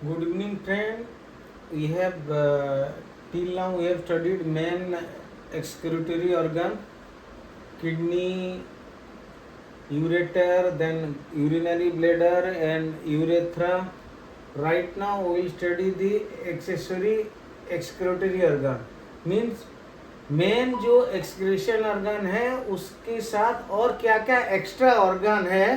Good evening, friend. We have till now we have studied main excretory organ, kidney, ureter, then urinary bladder and urethra. Right now we will study the accessory excretory organ. Means main जो excretion organ है उसके साथ और क्या क्या extra organ है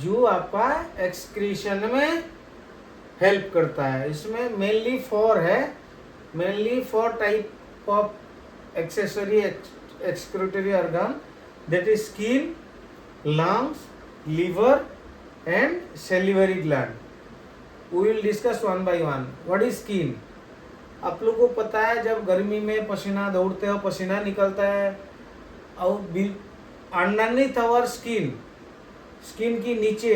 जो आपका एक्सक्रीशन में हेल्प करता है. इसमें mainly four type of accessory excretory organ, that is skin, lungs, liver and salivary gland. We will discuss one by one. What is skin? आप लोगों को पता है जब गर्मी में पसीना दौड़ते हो, पसीना निकलता है और अंडरनीथ आवर स्किन की नीचे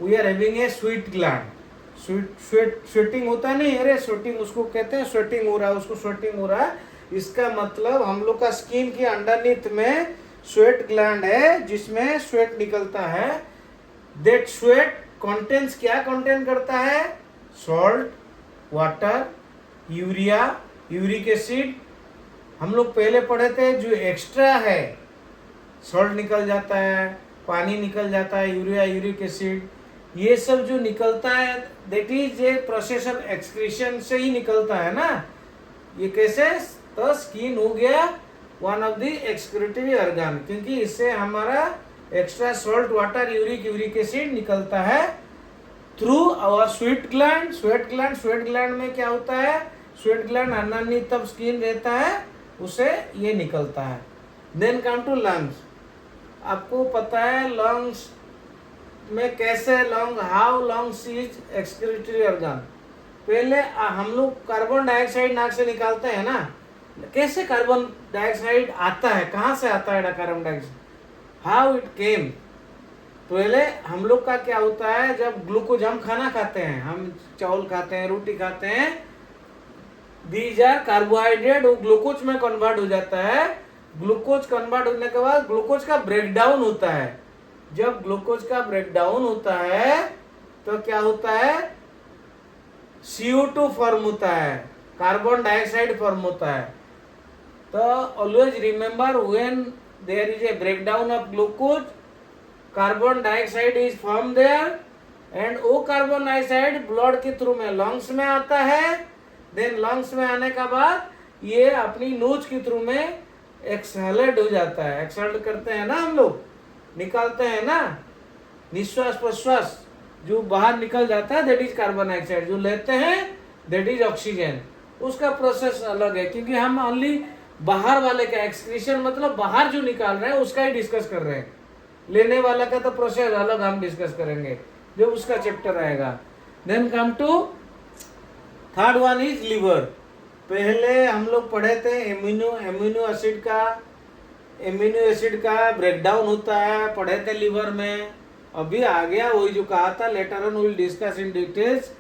we are having a sweat gland. Sweating होता नहीं, अरे स्वेटिंग उसको कहते हैं, स्वेटिंग हो रहा है, उसको स्वेटिंग हो रहा है. इसका मतलब हम लोग का स्किन की अंडरनीथ में स्वेट ग्लैंड है जिसमें स्वेट निकलता है. दैट स्वेट कंटेंट्स क्या कंटेन करता है? Salt, water, urea, uric acid. हम लोग पहले पढ़े थे जो एक्स्ट्रा है, सॉल्ट निकल जाता है, पानी निकल जाता है, यूरिया, यूरिक एसिड, ये सब जो निकलता है that is a process of excretion से ही निकलता है ना. ये कैसे? तो स्किन हो गया one of the excretory organ, क्योंकि इससे हमारा extra salt, water, uric acid निकलता है through our sweat gland. Sweat gland में क्या होता है? Sweat gland underneath of skin रहता है, उसे ये निकलता है. Then come to lungs. आपको पता है लंग्स में कैसे how lungs is excretory organ. पहले हम लोग कार्बन डाइऑक्साइड नाक से निकालते हैं ना. कैसे कार्बन डाइऑक्साइड आता है, कहाँ से आता है carbon dioxide? How it came? पहले हम लोग का क्या होता है, जब ग्लूकोज हम खाना खाते हैं, हम चावल खाते हैं, रोटी खाते हैं, दीज आर कार्बोहाइड्रेट, वो ग्लूकोज में कन्वर्ट हो जाता है. ग्लूकोज कन्वर्ट होने के बाद ग्लूकोज का ब्रेकडाउन होता है. जब ग्लूकोज का ब्रेकडाउन होता है तो क्या होता है? CO2 फॉर्म होता है, कार्बन डाइऑक्साइड फॉर्म होता है. तो always remember when there is a breakdown of glucose, carbon dioxide is form there and वो कार्बन डाइऑक्साइड ब्लड के थ्रू में लंग्स में आता है. देन लंग्स में आने का बाद ये अपनी नोज के थ्रू में एक्सहेलेड हो जाता है. एक्सहेल करते हैं ना हम लोग, निकालते हैं ना, निश्वास प्रश्वास जो बाहर निकल जाता है दैट इज कार्बन डाइऑक्साइड. जो लेते हैं दैट इज ऑक्सीजन. उसका प्रोसेस अलग है, क्योंकि हम ओनली बाहर वाले का एक्सक्रीशन मतलब बाहर जो निकाल रहे हैं उसका ही डिस्कस कर रहे हैं. लेने वाला का तो प्रोसेस अलग हम डिस्कस करेंगे जब उसका चैप्टर आएगा. Then come to third one is liver. पहले हम लोग पढ़े थे एमिनो एसिड का ब्रेकडाउन होता है, पढ़े थे लिवर में. अभी आ गया वही जो कहा था, later on will discuss in details.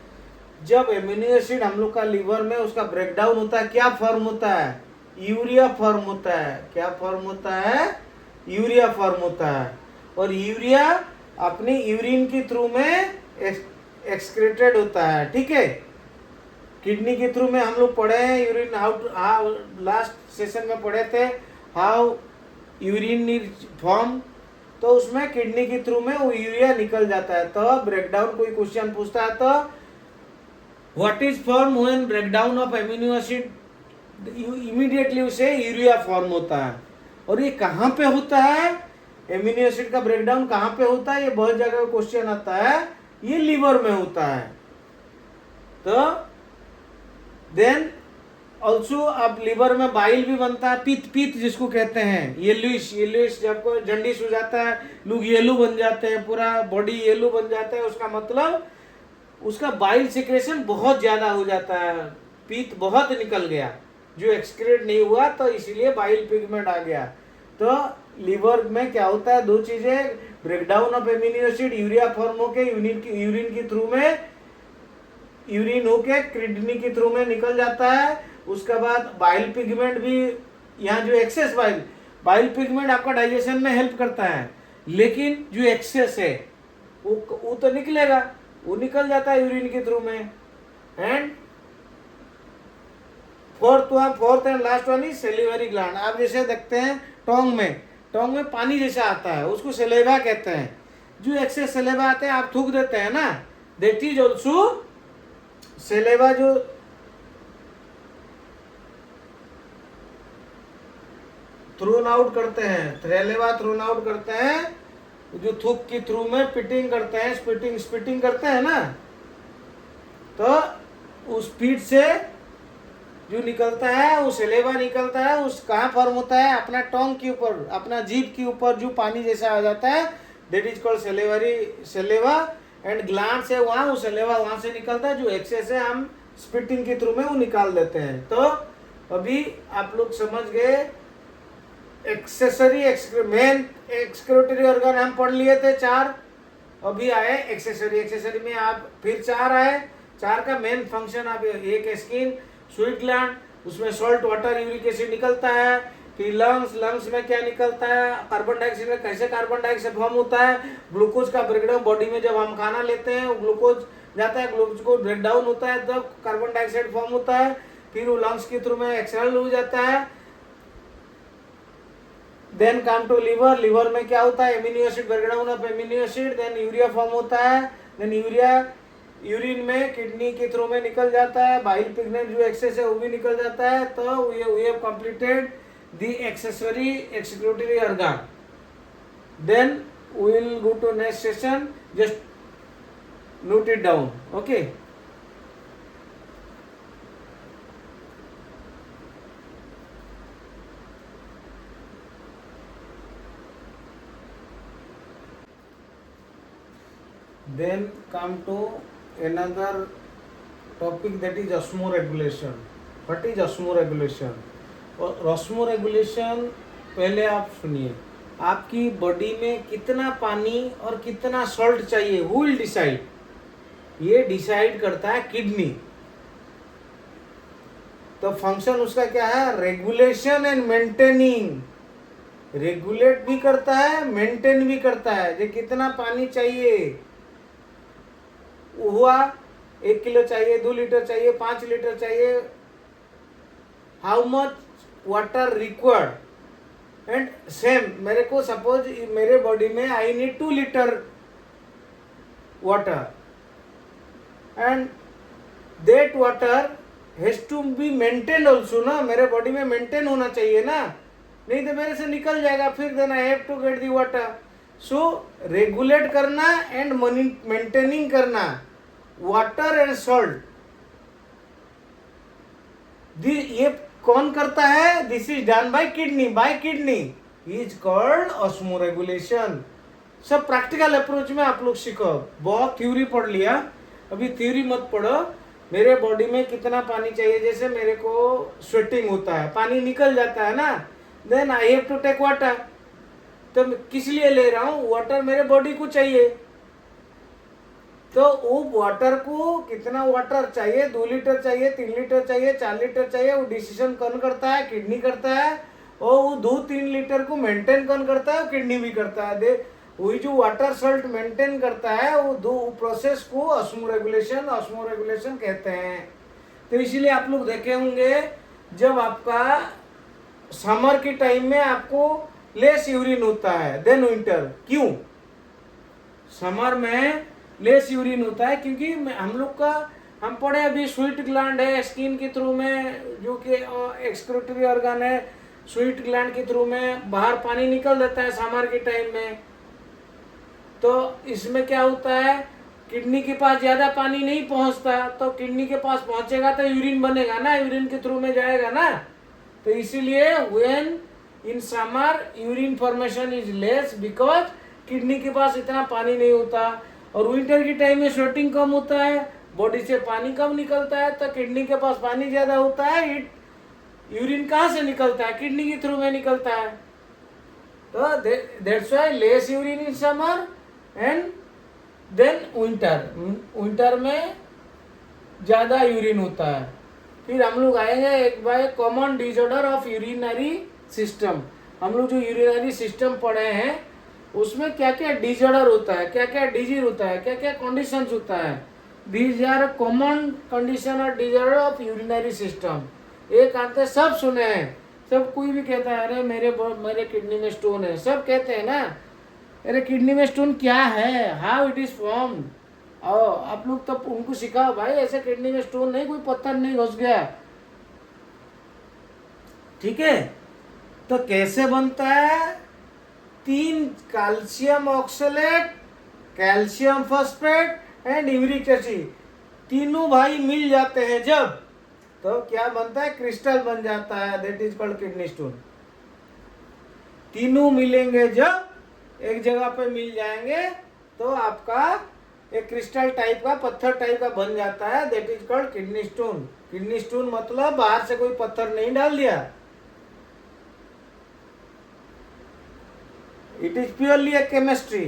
जब एमिनो एसिड हम लोग का लिवर में उसका ब्रेकडाउन होता है, क्या फॉर्म होता है? यूरिया फॉर्म होता है. क्या फॉर्म होता है? यूरिया फॉर्म होता है. और यूरिया अपनी यूरिन के थ्रू में एक्सक्रीटेड होता है. ठीक है, किडनी के थ्रू में हम लोग पढ़े हैं यूरिन, हाउ लास्ट सेशन में पढ़े थे हाउ यूरिन इज फॉर्म. तो उसमें किडनी के थ्रू में वो यूरिया निकल जाता है. तो ब्रेकडाउन कोई क्वेश्चन पूछता है तो what is form when breakdown of amino acid, immediately उसे यूरिया फॉर्म होता है. और ये कहाँ पे होता है? एमिनो एसिड का ब्रेकडाउन कहाँ पे होता है? ये बहुत जगह क्वेश्चन आता है. ये लिवर में होता है. तो देन ऑल्सो अब लिवर में बाइल भी बनता है, पित्त जिसको कहते हैं, येलोइश जब कोई जंडिस हो जाता है लोग येलो बन जाते हैं, पूरा बॉडी येलो बन जाता है. उसका मतलब उसका बाइल सिक्रेशन बहुत ज्यादा हो जाता है, पित्त बहुत निकल गया जो एक्सक्रीट नहीं हुआ, तो इसीलिए बाइल पिगमेंट आ गया. तो लिवर में क्या होता है? दो चीजें, breakdown of amino acid, urea form होके यूरिन के थ्रू में, यूरिन होके किडनी के थ्रू में निकल जाता है. उसके बाद बाइल पिगमेंट भी, यहाँ जो एक्सेस बाइल पिगमेंट आपका डाइजेशन में हेल्प करता है, लेकिन जो एक्सेस है वो तो निकलेगा, वो निकल जाता है यूरिन के थ्रू में. And fourth and last one is salivary gland. आप जैसे देखते हैं टोंग में पानी जैसा आता है, उसको सेलेवा कहते हैं। जो एक्सेस सेलेवा आते हैं आप थूक देते हैं ना, दैट इज ऑल्सो सेलेवा। जो थ्रोन आउट करते हैं, सेलेवा थ्रोन आउट करते हैं, जो थूक की थ्रू में स्पिटिंग करते हैं, स्पिटिंग करते हैं ना, तो उस स्पीड से जो निकलता है वो सेलेवा निकलता है। उस कहाँ फॉर्म होता है? अपना टोंग के ऊपर, अपना जीभ के ऊपर जो पानी जैसा आ जाता है, that is called saliva. And gland से वहाँ वो सेलेवा वहाँ से निकलता है, जो एक्सेस है हम स्पिटिंग के थ्रू में वो निकाल देते हैं। तो अभी आप लोग समझ गए एक्सेसरी मेन एक्सक्रीटरी ऑर्गन हम पढ़ लिए थे 4, अभी आए एक्सेसरी में आप फिर 4 आए। 4 का मेन फंक्शन आप एक स्किन, स्वीट ग्लैंड, उसमें सॉल्ट वाटर यूरिक एसिड निकलता है। फिर लंग्स में क्या निकलता है? कार्बन डाइऑक्साइड में कैसे कार्बन डाइऑक्साइड फॉर्म होता है? ग्लूकोज का ब्रेकडाउन बॉडी में जब हम खाना लेते हैं वो ग्लूकोज जाता है, ग्लूकोज ब्रेकडाउन होता है तब कार्बन डाइऑक्साइड फॉर्म होता है। फिर वो लंग्स के थ्रू में एक्सहेल हो जाता है। देन कम टू लिवर में क्या होता है? Amino acid breakdown of amino acid, then urea form होता है। देन यूरिन में किडनी के थ्रू में निकल जाता है। बाइल पिगमेंट जो एक्सेस है वो भी निकल जाता है। तो we have completed the accessory excretory organ. Then we will go to next session, just note it down, okay. Then come to another topic, that is osmoregulation. What is osmoregulation? और osmoregulation पहले आप सुनिए, आपकी body में कितना पानी और कितना सॉल्ट चाहिए, who will decide? ये डिसाइड करता है किडनी। तो फंक्शन उसका क्या है? Regulation and maintaining. रेगुलेट भी करता है, मेंटेन भी करता है। जो कितना पानी चाहिए हुआ, 1 किलो चाहिए, 2 लीटर चाहिए, 5 लीटर चाहिए, how much water required. And same मेरे को सपोज मेरे बॉडी में I need 2 litre water, and that water has to be maintain also ना, मेरे बॉडी में मेंटेन होना चाहिए ना, नहीं तो मेरे से निकल जाएगा फिर। Then I have to get the water. So regulate करना एंड मेंटेनिंग करना, वाटर एंड सॉल्ट, ये कौन करता है? This is done by kidney is called osmoregulation. सब प्रैक्टिकल अप्रोच में आप लोग सीखो। बहुत थ्योरी पढ़ लिया, अभी थ्योरी मत पढ़ो। मेरे बॉडी में कितना पानी चाहिए, जैसे मेरे को स्वेटिंग होता है, पानी निकल जाता है ना, then I have to take water. तो किस लिए ले रहा हूँ? वाटर मेरे बॉडी को चाहिए। तो वो वाटर को कितना वाटर चाहिए, 2 लीटर चाहिए, 3 लीटर चाहिए, 4 लीटर चाहिए, वो डिसीजन कौन करता है? किडनी करता है। और वो 2-3 लीटर को मेंटेन कौन करता है? किडनी भी करता है। वही जो वाटर सॉल्ट मेंटेन करता है, वो दो प्रोसेस को ऑस्मोरेगुलेशन कहते हैं। तो इसीलिए आप लोग देखे होंगे जब आपका समर के टाइम में आपको लेस यूरिन होता है देन विंटर। क्यों? समर में लेस यूरिन होता है क्योंकि हम पढ़े अभी स्वीट ग्लैंड है स्किन के थ्रू में, जो कि एक्सक्रीटरी ऑर्गन है, स्वीट ग्लैंड के थ्रू में बाहर पानी निकल जाता है समर के टाइम में। तो इसमें क्या होता है, किडनी के पास ज्यादा पानी नहीं पहुंचता, तो किडनी के पास पहुंचेगा तो यूरिन बनेगा ना, यूरिन के थ्रू में जाएगा ना। तो इसीलिए when in summer urine formation is less because kidney के पास इतना पानी नहीं होता। और विंटर के टाइम में स्वेटिंग कम होता है, बॉडी से पानी कम निकलता है, तो किडनी के पास पानी ज्यादा होता है। यूरिन कहाँ से निकलता है? किडनी के थ्रू में निकलता है। तो that's why less urine in summer and then winter में ज्यादा यूरिन होता है। फिर हम लोग आएंगे एक बार common disorder of urinary system. हम लोग जो यूरिनरी सिस्टम पढ़े हैं उसमें क्या क्या डिसऑर्डर होता है, क्या क्या डिजीज होता है, क्या क्या कंडीशंस होता है, these are common condition or disorder of urinary system. एक आते सब सुने हैं, सब कोई भी कहता है अरे मेरे किडनी में स्टोन है, सब कहते हैं ना अरे किडनी में स्टोन क्या है, हाउ इट इज फॉर्म। और आप लोग तो उनको सिखाओ भाई ऐसे किडनी में स्टोन नहीं, कोई पत्थर नहीं घुस गया, ठीक है। तो कैसे बनता है, 3 calcium oxalate, calcium phosphate and uric acid, तीनों भाई मिल जाते हैं जब, तो क्या बनता है, क्रिस्टल बन जाता है, that is called kidney stone. तीनों मिलेंगे जब, एक जगह पे मिल जाएंगे तो आपका एक क्रिस्टल टाइप का, पत्थर टाइप का बन जाता है, that is called kidney stone. Kidney stone मतलब बाहर से कोई पत्थर नहीं डाल दिया, it is purely A chemistry.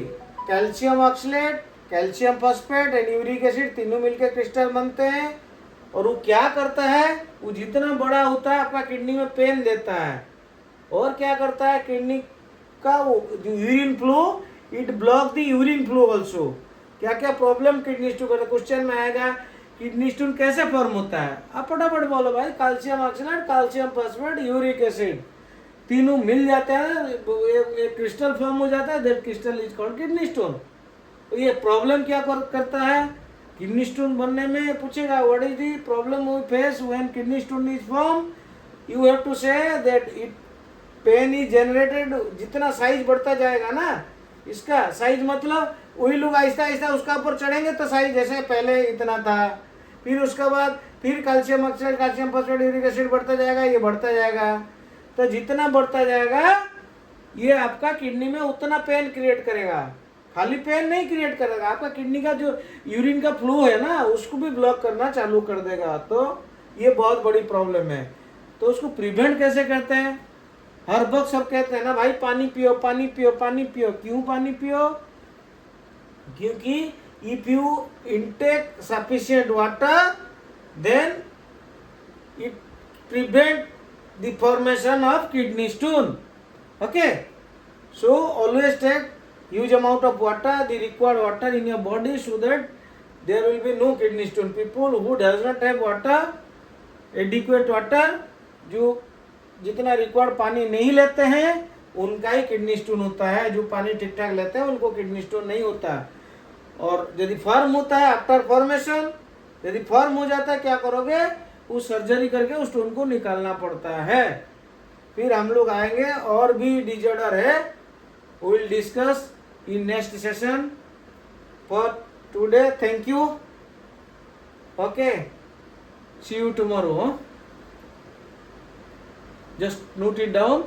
Calcium oxalate, calcium phosphate and uric acid तीनों मिलकर क्रिस्टल बनते हैं। और वो क्या करता है, वो जितना बड़ा होता है आपका किडनी में पेन देता है, और क्या करता है किडनी का वो जो urine flow, it block the urine flow also. क्या क्या प्रॉब्लम किडनी स्टोन का क्वेश्चन में आएगा, किडनी स्टोन कैसे फॉर्म होता है, आप फटाफट बोलो भाई, calcium oxalate, calcium phosphate, uric acid तीनों मिल जाते हैं, एक क्रिस्टल फॉर्म हो जाता है, that crystal is called kidney stone. तो ये प्रॉब्लम क्या करता है किडनी स्टोन बनने में, पूछेगा what is the problem we face when kidney stone is form, you have to say that it pain is generated. जितना साइज बढ़ता जाएगा ना, इसका साइज मतलब वही लोग आहिस्ता आहिस्ता उसका ऊपर चढ़ेंगे तो साइज जैसे पहले इतना था, फिर उसके बाद फिर calcium oxide, calcium phosphate, uric acid बढ़ता जाएगा, ये बढ़ता जाएगा। तो जितना बढ़ता जाएगा ये आपका किडनी में उतना पेन क्रिएट करेगा, खाली पेन नहीं क्रिएट करेगा, आपका किडनी का जो यूरिन का फ्लो है ना उसको भी ब्लॉक करना चालू कर देगा। तो ये बहुत बड़ी प्रॉब्लम है। तो उसको प्रिवेंट कैसे करते हैं, हर वक्त सब कहते हैं ना भाई पानी पियो, पानी पियो, पानी पियो। क्यों पानी पियो, क्योंकि if you intake sufficient water then it prevent the formation of kidney stone. Okay, so always take huge amount of water, the required water in your body, so that there will be no kidney stone. People who does not have water, adequate water, जो जितना required पानी नहीं लेते हैं उनका ही kidney stone होता है, जो पानी ठीक ठाक लेते हैं उनको किडनी स्टोन नहीं होता। और यदि फॉर्म होता है आफ्टर फॉर्मेशन, यदि फॉर्म हो जाता है क्या करोगे, उस सर्जरी करके उस स्टोन को निकालना पड़ता है। फिर हम लोग आएंगे और भी डिजॉर्डर है, we will discuss in next session. For today thank you, okay, see you tomorrow, just note it down.